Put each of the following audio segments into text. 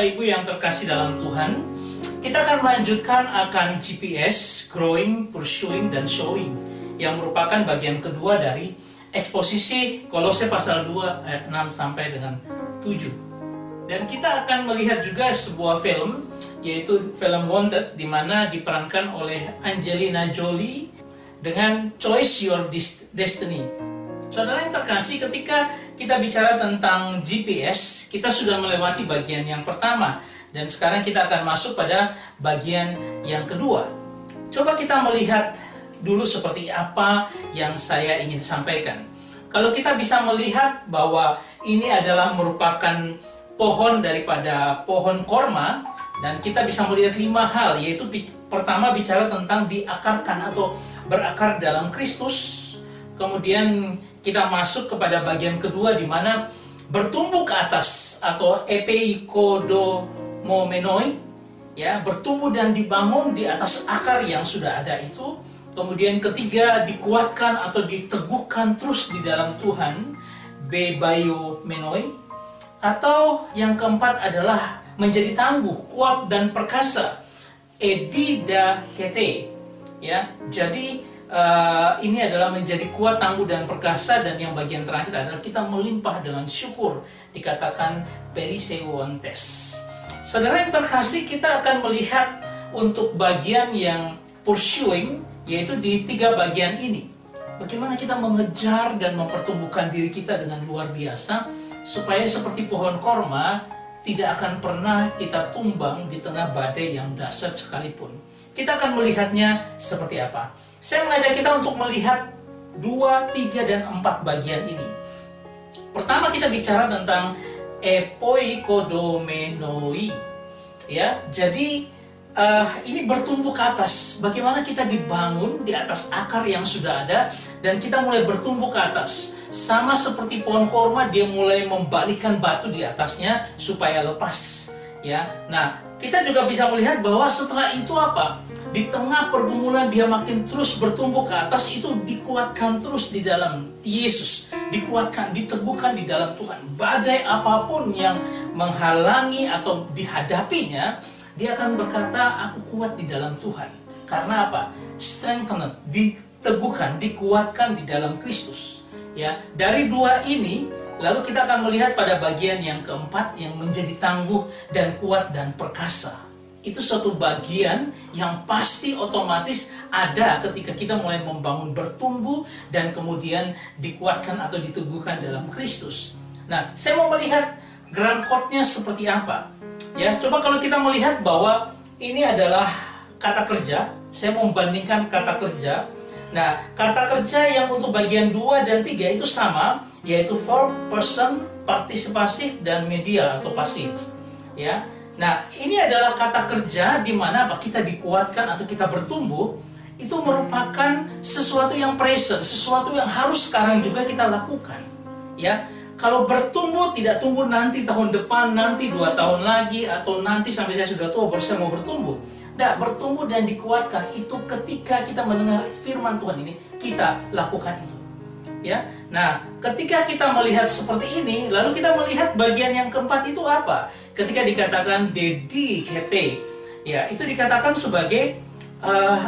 Bapak Ibu yang terkasih dalam Tuhan, kita akan melanjutkan akan GPS, Growing, Pursuing, dan Showing, yang merupakan bagian kedua dari eksposisi Kolose pasal 2 ayat 6 sampai dengan 7. Dan kita akan melihat juga sebuah film, yaitu film Wanted, di mana diperankan oleh Angelina Jolie dengan Choose Your Destiny. Saudara yang terkasih, ketika kita bicara tentang GPS, kita sudah melewati bagian yang pertama, dan sekarang kita akan masuk pada bagian yang kedua. Coba kita melihat dulu seperti apa yang saya ingin sampaikan. Kalau kita bisa melihat bahwa ini adalah merupakan pohon daripada pohon korma, dan kita bisa melihat 5 hal, yaitu pertama bicara tentang diakarkan atau berakar dalam Kristus. Kemudian kita masuk kepada bagian kedua di mana bertumbuh ke atas atau epeikodomomenoi, ya, bertumbuh dan dibangun di atas akar yang sudah ada itu. Kemudian ketiga, dikuatkan atau diteguhkan terus di dalam Tuhan, bebaiomenoi. Atau yang keempat adalah menjadi tangguh, kuat dan perkasa, edidakete, ya. Jadi ini adalah menjadi kuat, tangguh, dan perkasa. Dan yang bagian terakhir adalah kita melimpah dengan syukur, dikatakan periseuontes. Saudara yang terkasih, kita akan melihat untuk bagian yang pursuing, yaitu di 3 bagian ini. Bagaimana kita mengejar dan mempertumbuhkan diri kita dengan luar biasa, supaya seperti pohon korma, tidak akan pernah kita tumbang di tengah badai yang dahsyat sekalipun. Kita akan melihatnya seperti apa. Saya mengajak kita untuk melihat 2, 3, dan 4 bagian ini. Pertama, kita bicara tentang epoikodomenoi, ya. Jadi ini bertumbuh ke atas. Bagaimana kita dibangun di atas akar yang sudah ada, dan kita mulai bertumbuh ke atas. Sama seperti pohon korma, dia mulai membalikkan batu di atasnya supaya lepas, ya. Nah, kita juga bisa melihat bahwa setelah itu apa? Di tengah pergumulan dia makin terus bertumbuh ke atas, itu dikuatkan terus di dalam Yesus, dikuatkan, diteguhkan di dalam Tuhan. Badai apapun yang menghalangi atau dihadapinya, dia akan berkata, aku kuat di dalam Tuhan. Karena apa? Strengthened, diteguhkan, dikuatkan di dalam Kristus. Ya, dari 2 ini, lalu kita akan melihat pada bagian yang keempat, yang menjadi tangguh dan kuat dan perkasa. Itu suatu bagian yang pasti otomatis ada ketika kita mulai membangun, bertumbuh, dan kemudian dikuatkan atau diteguhkan dalam Kristus. Nah, saya mau melihat ground code-nya seperti apa. Ya, coba kalau kita melihat bahwa ini adalah kata kerja, saya mau membandingkan kata kerja. Nah, kata kerja yang untuk bagian 2 dan 3 itu sama, yaitu verb, person, partisipasif, dan medial atau pasif. Ya. Nah, ini adalah kata kerja di mana apa? Kita dikuatkan atau kita bertumbuh, itu merupakan sesuatu yang present, sesuatu yang harus sekarang juga kita lakukan. Ya. Kalau bertumbuh, tidak tunggu nanti tahun depan, nanti 2 tahun lagi, atau nanti sampai saya sudah tua baru saya mau bertumbuh. Nah, bertumbuh dan dikuatkan itu ketika kita mendengar firman Tuhan ini, kita lakukan itu. Ya. Nah, ketika kita melihat seperti ini, lalu kita melihat bagian yang keempat itu apa? Ketika dikatakan dedikete, ya, itu dikatakan sebagai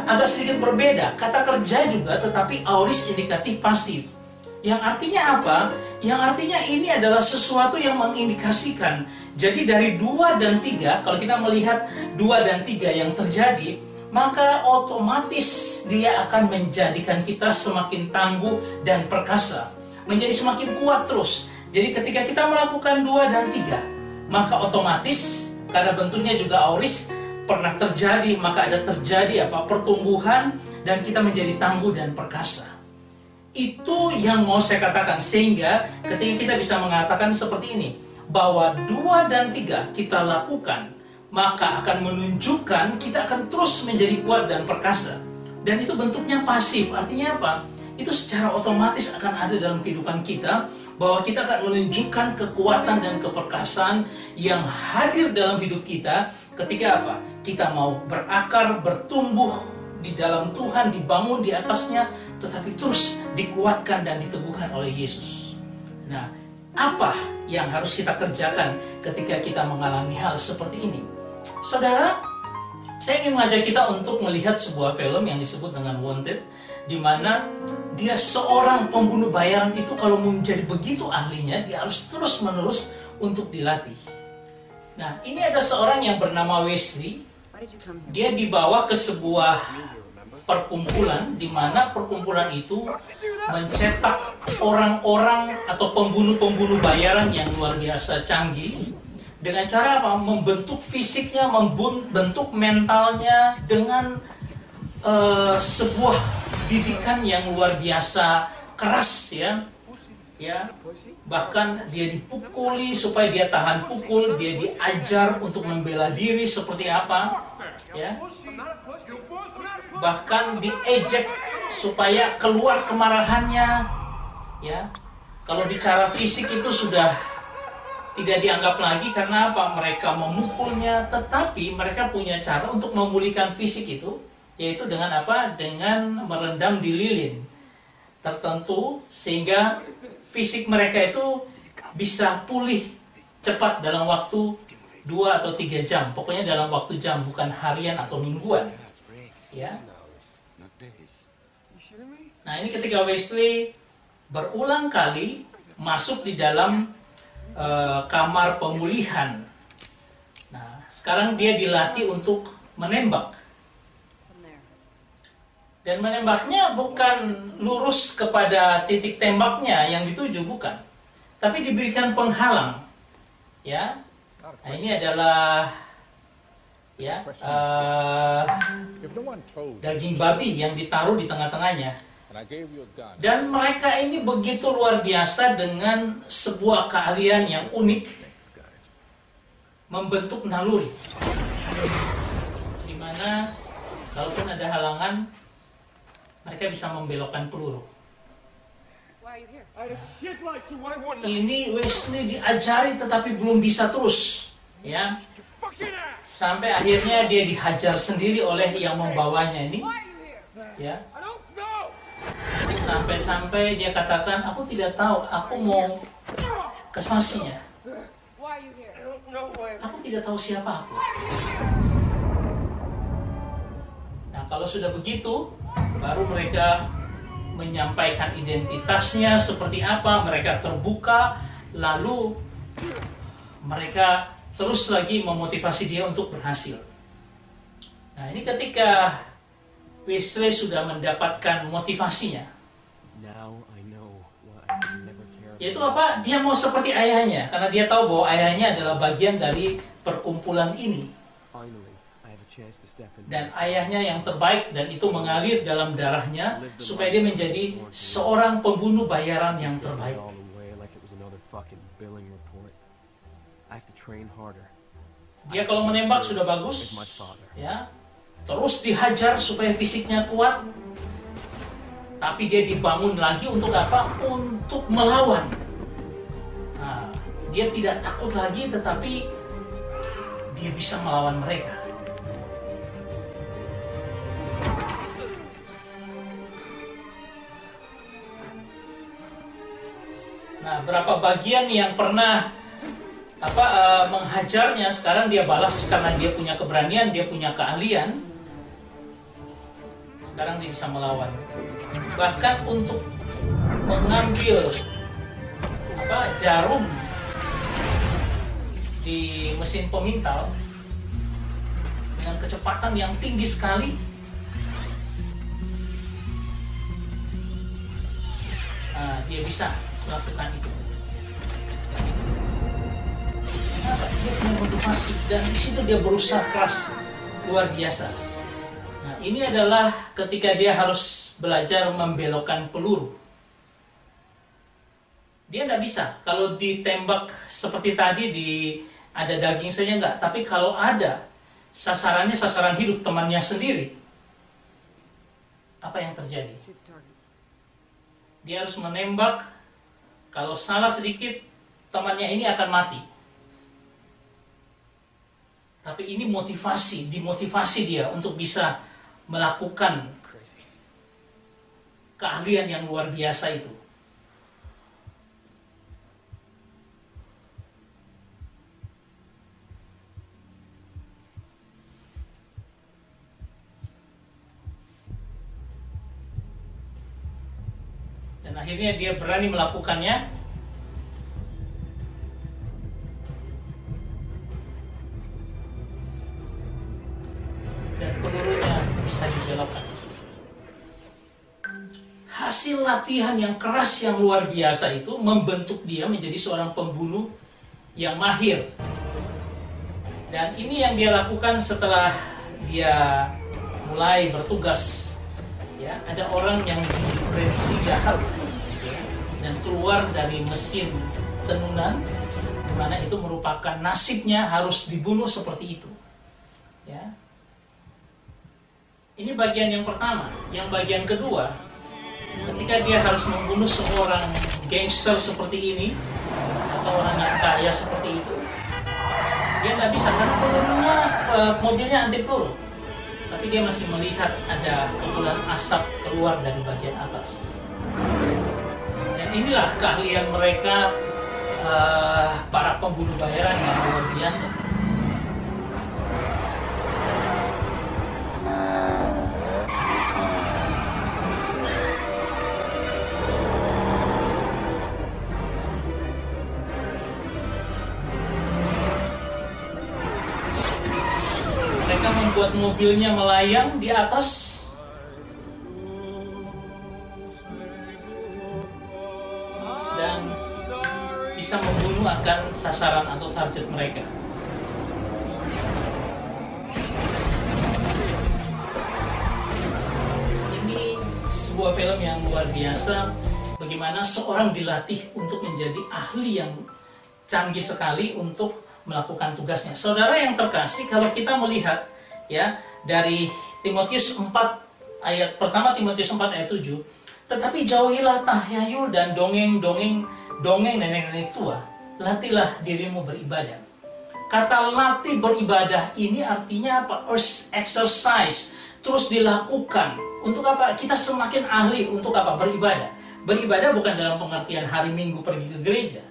agak sedikit berbeda. Kata kerja juga, tetapi aorist indikatif pasif. Yang artinya apa? Yang artinya ini adalah sesuatu yang mengindikasikan. Jadi dari 2 dan 3, kalau kita melihat 2 dan 3 yang terjadi, maka otomatis dia akan menjadikan kita semakin tangguh dan perkasa, menjadi semakin kuat terus. Jadi ketika kita melakukan 2 dan 3, maka otomatis, karena bentuknya juga auris, pernah terjadi, maka ada terjadi apa? Pertumbuhan, dan kita menjadi tangguh dan perkasa. Itu yang mau saya katakan, sehingga ketika kita bisa mengatakan seperti ini, bahwa 2 dan 3 kita lakukan, maka akan menunjukkan kita akan terus menjadi kuat dan perkasa. Dan itu bentuknya pasif, artinya apa? Itu secara otomatis akan ada dalam kehidupan kita, bahwa kita akan menunjukkan kekuatan dan keperkasaan yang hadir dalam hidup kita ketika apa? Kita mau berakar, bertumbuh di dalam Tuhan, dibangun di atasnya, tetapi terus dikuatkan dan diteguhkan oleh Yesus. Nah, apa yang harus kita kerjakan ketika kita mengalami hal seperti ini. Saudara, saya ingin mengajak kita untuk melihat sebuah film yang disebut dengan Wanted, di mana dia seorang pembunuh bayaran itu kalau mau menjadi begitu ahlinya, dia harus terus-menerus untuk dilatih. Nah, ini ada seorang yang bernama Wesley. Dia dibawa ke sebuah perkumpulan, di mana perkumpulan itu mencetak orang-orang atau pembunuh-pembunuh bayaran yang luar biasa canggih. Dengan cara apa? Membentuk fisiknya, membentuk mentalnya dengan sebuah didikan yang luar biasa keras, ya. Bahkan dia dipukuli supaya dia tahan pukul, dia diajar untuk membela diri seperti apa, ya. Bahkan diejek supaya keluar kemarahannya, ya. Kalau bicara fisik itu sudah tidak dianggap lagi, karena apa? Mereka memukulnya, tetapi mereka punya cara untuk memulihkan fisik itu, yaitu dengan apa? Dengan merendam di lilin tertentu, sehingga fisik mereka itu bisa pulih cepat dalam waktu 2 atau 3 jam. Pokoknya dalam waktu jam, bukan harian atau mingguan, ya. Nah, ini ketika Wesley berulang kali masuk di dalam kamar pemulihan. Nah, sekarang dia dilatih untuk menembak. Dan menembaknya bukan lurus kepada titik tembaknya yang dituju, bukan. Tapi diberikan penghalang. Ya. Nah, ini adalah ya daging babi yang ditaruh di tengah-tengahnya. Dan mereka ini begitu luar biasa dengan sebuah keahlian yang unik membentuk naluri, di mana kalaupun ada halangan mereka bisa membelokkan peluru. Ini Wesley diajari tetapi belum bisa terus, ya, sampai akhirnya dia dihajar sendiri oleh yang membawanya ini, ya. Sampai-sampai dia katakan, aku tidak tahu, aku mau ke spasinya. Aku tidak tahu siapa aku. Nah, kalau sudah begitu, baru mereka menyampaikan identitasnya seperti apa, mereka terbuka, lalu mereka terus lagi memotivasi dia untuk berhasil. Nah, ini ketika Wesley sudah mendapatkan motivasinya, yaitu apa? Dia mau seperti ayahnya, karena dia tahu bahwa ayahnya adalah bagian dari perkumpulan ini. Dan ayahnya yang terbaik, dan itu mengalir dalam darahnya supaya dia menjadi seorang pembunuh bayaran yang terbaik. Dia kalau menembak sudah bagus, ya, terus dihajar supaya fisiknya kuat. Tapi dia dibangun lagi untuk apa? Untuk melawan. Nah, dia tidak takut lagi, tetapi dia bisa melawan mereka. Nah, berapa bagian yang pernah menghajarnya, sekarang dia balas karena dia punya keberanian, dia punya keahlian. Sekarang dia bisa melawan. Bahkan untuk mengambil jarum di mesin pemintal dengan kecepatan yang tinggi sekali. Nah, dia bisa melakukan itu. Kenapa? Dia punya motivasi, dan di situ dia berusaha keras luar biasa. Nah, ini adalah ketika dia harus belajar membelokkan peluru. Dia tidak bisa kalau ditembak seperti tadi ada daging saja, enggak. Tapi kalau ada sasarannya sasaran hidup, temannya sendiri, apa yang terjadi? Dia harus menembak. Kalau salah sedikit, temannya ini akan mati. Tapi ini dimotivasi dia untuk bisa melakukan keahlian yang luar biasa itu. Dan akhirnya dia berani melakukannya. Dan pelurunya bisa dibelokkan. Hasil latihan yang keras yang luar biasa itu membentuk dia menjadi seorang pembunuh yang mahir. Dan ini yang dia lakukan setelah dia mulai bertugas. Ya, ada orang yang diprediksi jahat dan keluar dari mesin tenunan, di mana itu merupakan nasibnya harus dibunuh seperti itu. Ya. Ini bagian yang pertama. Yang bagian kedua, ketika dia harus membunuh seorang gangster seperti ini atau orang yang kaya seperti itu, dia nggak bisa karena pelurunya, mobilnya anti peluru. Tapi dia masih melihat ada kepulan asap keluar dari bagian atas. Dan inilah keahlian mereka, para pembunuh bayaran yang luar biasa. Mereka membuat mobilnya melayang di atas. Dan bisa membunuh akan sasaran atau target mereka. Ini sebuah film yang luar biasa. Bagaimana seorang dilatih untuk menjadi ahli yang canggih sekali untuk melakukan tugasnya. Saudara yang terkasih, kalau kita melihat ya dari Timotius 4 ayat pertama, Timotius 4 ayat 7, tetapi jauhilah tahyul dan dongeng nenek-nenek tua, latihlah dirimu beribadah. Kata latih beribadah ini artinya apa? Exercise, terus dilakukan. Untuk apa? Kita semakin ahli untuk apa? Beribadah. Beribadah bukan dalam pengertian hari Minggu pergi ke gereja.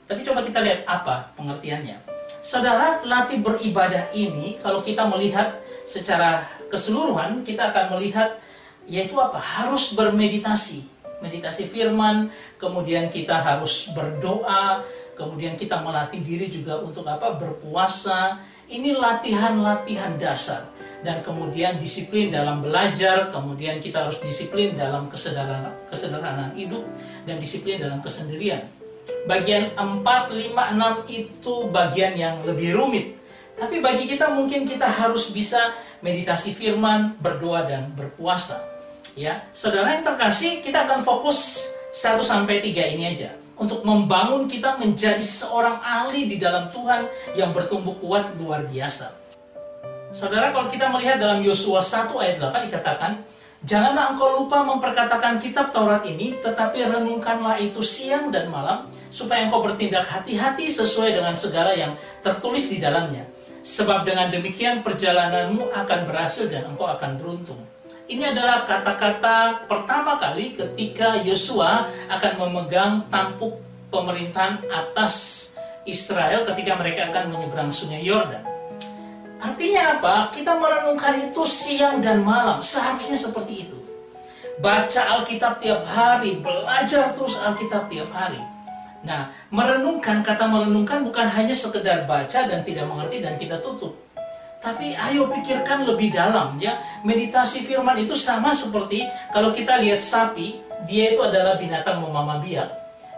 Tapi coba kita lihat apa pengertiannya. Saudara, latih beribadah ini kalau kita melihat secara keseluruhan, kita akan melihat yaitu apa? Harus bermeditasi. Meditasi firman, kemudian kita harus berdoa, kemudian kita melatih diri juga untuk apa? Berpuasa. Ini latihan-latihan dasar. Dan kemudian disiplin dalam belajar, kemudian kita harus disiplin dalam kesederhanaan hidup, dan disiplin dalam kesendirian. Bagian 4, 5, 6 itu bagian yang lebih rumit. Tapi bagi kita mungkin kita harus bisa meditasi firman, berdoa, dan berpuasa. Ya, saudara yang terkasih, kita akan fokus 1-3 ini aja. Untuk membangun kita menjadi seorang ahli di dalam Tuhan yang bertumbuh kuat luar biasa. Saudara, kalau kita melihat dalam Yosua 1 ayat 8 dikatakan, janganlah engkau lupa memperkatakan kitab Taurat ini, tetapi renungkanlah itu siang dan malam, supaya engkau bertindak hati-hati sesuai dengan segala yang tertulis di dalamnya. Sebab dengan demikian perjalananmu akan berhasil dan engkau akan beruntung. Ini adalah kata-kata pertama kali ketika Yosua akan memegang tampuk pemerintahan atas Israel ketika mereka akan menyeberang sungai Yordan. Artinya apa? Kita merenungkan itu siang dan malam. Seharusnya seperti itu. Baca Alkitab tiap hari, belajar terus Alkitab tiap hari. Nah, merenungkan, kata merenungkan bukan hanya sekedar baca dan tidak mengerti dan kita tutup. Tapi ayo pikirkan lebih dalam ya. Meditasi firman itu sama seperti kalau kita lihat sapi, dia itu adalah binatang memama biak.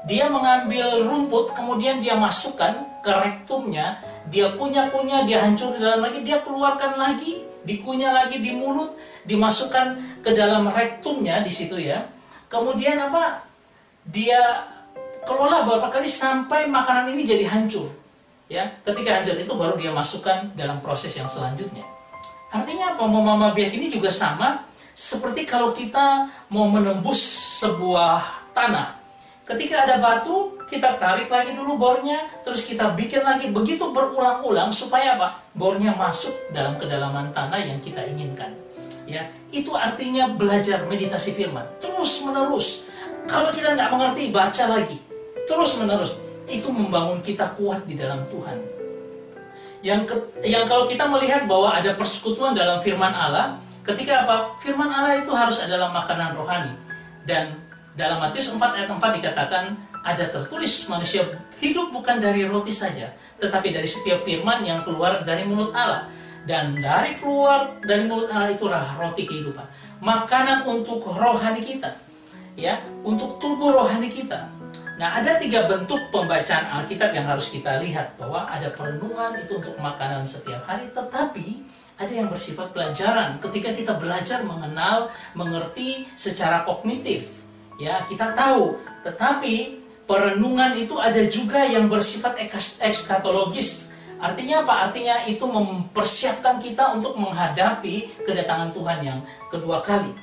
Dia mengambil rumput, kemudian dia masukkan ke rektumnya, dia kunyah-kunyah, dia hancur di dalam lagi, dia keluarkan lagi, dikunyah lagi di mulut, dimasukkan ke dalam rektumnya di situ ya. Kemudian apa? Dia kelola beberapa kali sampai makanan ini jadi hancur. Ya, ketika hancur itu baru dia masukkan dalam proses yang selanjutnya. Artinya apa? Memama biak ini juga sama seperti kalau kita mau menembus sebuah tanah. Ketika ada batu, kita tarik lagi dulu bornya, terus kita bikin lagi, begitu berulang-ulang supaya apa? Bornya masuk dalam kedalaman tanah yang kita inginkan. Ya, itu artinya belajar meditasi firman, terus menerus. Kalau kita nggak mengerti, baca lagi, terus menerus. Itu membangun kita kuat di dalam Tuhan. Yang kalau kita melihat bahwa ada persekutuan dalam firman Allah, ketika apa? Firman Allah itu harus adalah makanan rohani. Dan Dalam Matius 4 ayat 4 dikatakan, ada tertulis manusia hidup bukan dari roti saja, tetapi dari setiap firman yang keluar dari mulut Allah. Dan dari mulut Allah itulah roti kehidupan. Makanan untuk rohani kita, ya, untuk tubuh rohani kita. Nah, ada 3 bentuk pembacaan Alkitab yang harus kita lihat, bahwa ada perenungan itu untuk makanan setiap hari, tetapi ada yang bersifat pelajaran. Ketika kita belajar mengenal, mengerti secara kognitif, ya, kita tahu. Tetapi perenungan itu ada juga yang bersifat ekskatologis. Artinya apa? Artinya itu mempersiapkan kita untuk menghadapi kedatangan Tuhan yang kedua kali.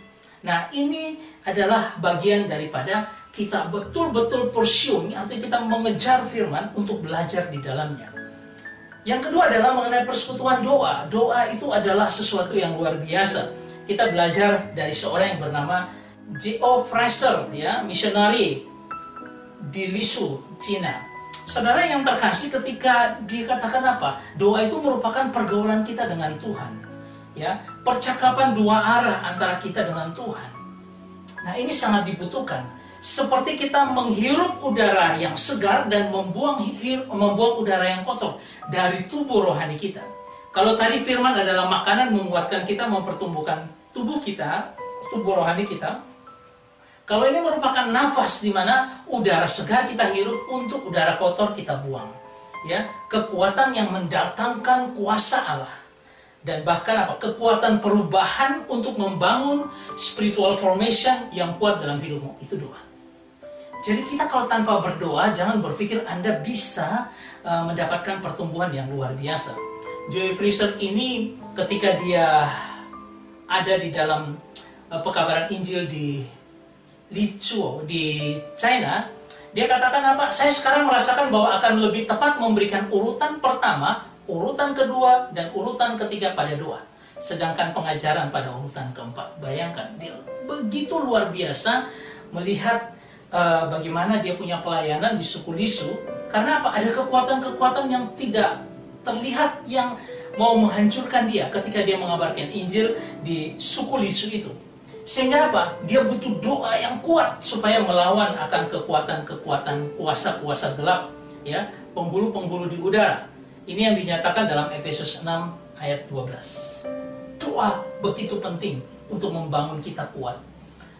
Nah, ini adalah bagian daripada kita betul-betul pursuing, artinya kita mengejar firman untuk belajar di dalamnya. Yang kedua adalah mengenai persekutuan doa. Doa itu adalah sesuatu yang luar biasa. Kita belajar dari seorang yang bernama J.O. Fraser, ya, misionari di Lisu, Cina. Saudara yang terkasih, ketika dikatakan apa? Doa itu merupakan pergaulan kita dengan Tuhan, ya, percakapan dua arah antara kita dengan Tuhan. Nah, ini sangat dibutuhkan. Seperti kita menghirup udara yang segar dan membuang udara yang kotor dari tubuh rohani kita. Kalau tadi firman adalah makanan menguatkan kita, mempertumbuhkan tubuh kita, tubuh rohani kita. Kalau ini merupakan nafas di mana udara segar kita hirup untuk udara kotor kita buang. Ya, kekuatan yang mendatangkan kuasa Allah. Dan bahkan apa? Kekuatan perubahan untuk membangun spiritual formation yang kuat dalam hidupmu. Itu doa. Jadi kita kalau tanpa berdoa, jangan berpikir Anda bisa mendapatkan pertumbuhan yang luar biasa. Joy Fraser ini ketika dia ada di dalam pekabaran Injil di Lizuo di China, dia katakan apa? Saya sekarang merasakan bahwa akan lebih tepat memberikan urutan pertama, urutan kedua, dan urutan ketiga pada doa. Sedangkan pengajaran pada urutan keempat. Bayangkan, dia begitu luar biasa melihat bagaimana dia punya pelayanan di suku Lisu. Karena apa? Ada kekuatan-kekuatan yang tidak terlihat yang mau menghancurkan dia ketika dia mengabarkan Injil di suku Lisu itu. Sehingga apa? Dia butuh doa yang kuat supaya melawan akan kekuatan-kekuatan kuasa-kuasa gelap, ya, penghulu-penghulu di udara. Ini yang dinyatakan dalam Efesus 6 ayat 12. Doa begitu penting untuk membangun kita kuat.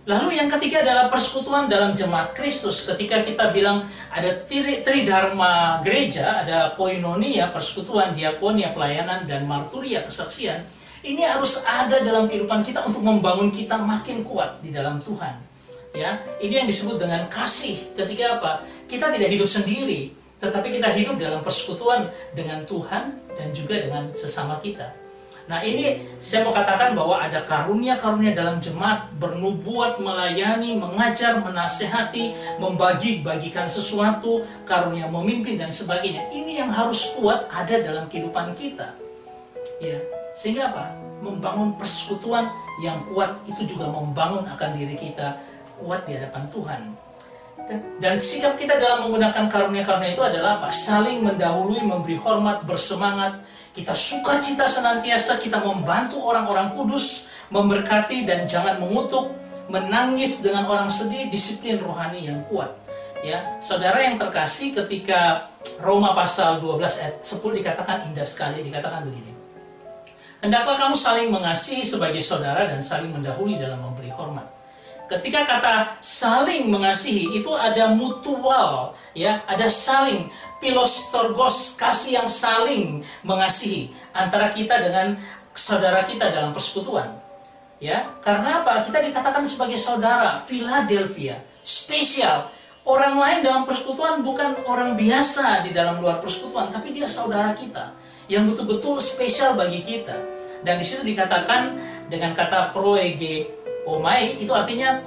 Lalu yang ketiga adalah persekutuan dalam jemaat Kristus. Ketika kita bilang ada tridharma gereja, ada koinonia, persekutuan, diakonia, pelayanan, dan marturia, kesaksian. Ini harus ada dalam kehidupan kita untuk membangun kita makin kuat di dalam Tuhan. Ya, ini yang disebut dengan kasih. Ketika apa? Kita tidak hidup sendiri, tetapi kita hidup dalam persekutuan dengan Tuhan dan juga dengan sesama kita. Nah, ini saya mau katakan bahwa ada karunia-karunia dalam jemaat, bernubuat, melayani, mengajar, menasehati, membagi-bagikan sesuatu, karunia memimpin dan sebagainya. Ini yang harus kuat ada dalam kehidupan kita. Ya, sehingga apa? Membangun persekutuan yang kuat itu juga membangun akan diri kita kuat di hadapan Tuhan. Dan sikap kita dalam menggunakan karunia-karunia itu adalah apa? Saling mendahului, memberi hormat, bersemangat. Kita sukacita senantiasa, kita membantu orang-orang kudus, memberkati dan jangan mengutuk, menangis dengan orang sedih, disiplin rohani yang kuat. Ya, saudara yang terkasih, ketika Roma pasal 12 ayat 10 dikatakan indah sekali, dikatakan begini. Hendaklah kamu saling mengasihi sebagai saudara dan saling mendahului dalam memberi hormat. Ketika kata saling mengasihi itu ada mutual, ya, ada saling, pilostorgos, kasih yang saling mengasihi antara kita dengan saudara kita dalam persekutuan. Ya, karena apa? Kita dikatakan sebagai saudara, Philadelphia, spesial. Orang lain dalam persekutuan bukan orang biasa di dalam luar persekutuan, tapi dia saudara kita yang betul-betul spesial bagi kita. Dan di situ dikatakan dengan kata proege omai, itu artinya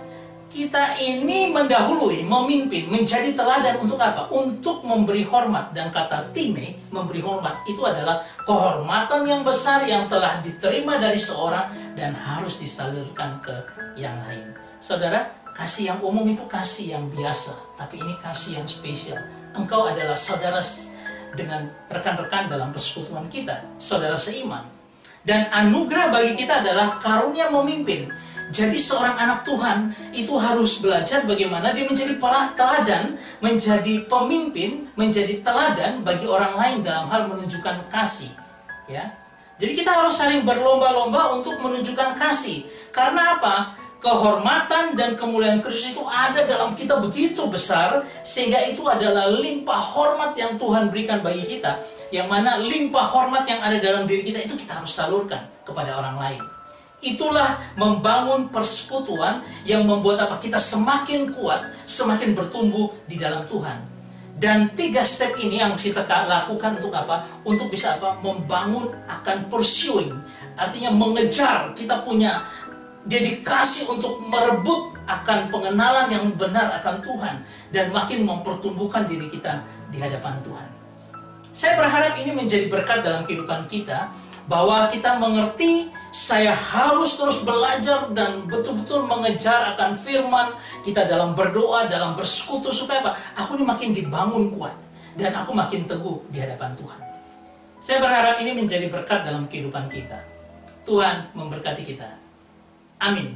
kita ini mendahului, memimpin, menjadi teladan untuk apa? Untuk memberi hormat. Dan kata time, memberi hormat, itu adalah kehormatan yang besar yang telah diterima dari seorang dan harus disalurkan ke yang lain. Saudara, kasih yang umum itu kasih yang biasa, tapi ini kasih yang spesial. Engkau adalah saudara dengan rekan-rekan dalam persekutuan kita, saudara seiman. Dan anugerah bagi kita adalah karunia memimpin. Jadi seorang anak Tuhan itu harus belajar bagaimana dia menjadi teladan, menjadi pemimpin, menjadi teladan bagi orang lain dalam hal menunjukkan kasih. Ya, jadi kita harus saling berlomba-lomba untuk menunjukkan kasih. Karena apa? Kehormatan dan kemuliaan Kristus itu ada dalam kita begitu besar, sehingga itu adalah limpah hormat yang Tuhan berikan bagi kita. Yang mana limpah hormat yang ada dalam diri kita itu kita harus salurkan kepada orang lain. Itulah membangun persekutuan yang membuat apa? Kita semakin kuat, semakin bertumbuh di dalam Tuhan. Dan 3 step ini yang kita lakukan untuk apa? Untuk bisa apa? Membangun akan pursuing. Artinya mengejar, kita punya dedikasi untuk merebut akan pengenalan yang benar akan Tuhan. Dan makin mempertumbuhkan diri kita di hadapan Tuhan. Saya berharap ini menjadi berkat dalam kehidupan kita, bahwa kita mengerti saya harus terus belajar dan betul-betul mengejar akan firman kita dalam berdoa, dalam bersekutu, supaya apa? Aku ini makin dibangun kuat dan aku makin teguh di hadapan Tuhan. Saya berharap ini menjadi berkat dalam kehidupan kita. Tuhan memberkati kita. Amin.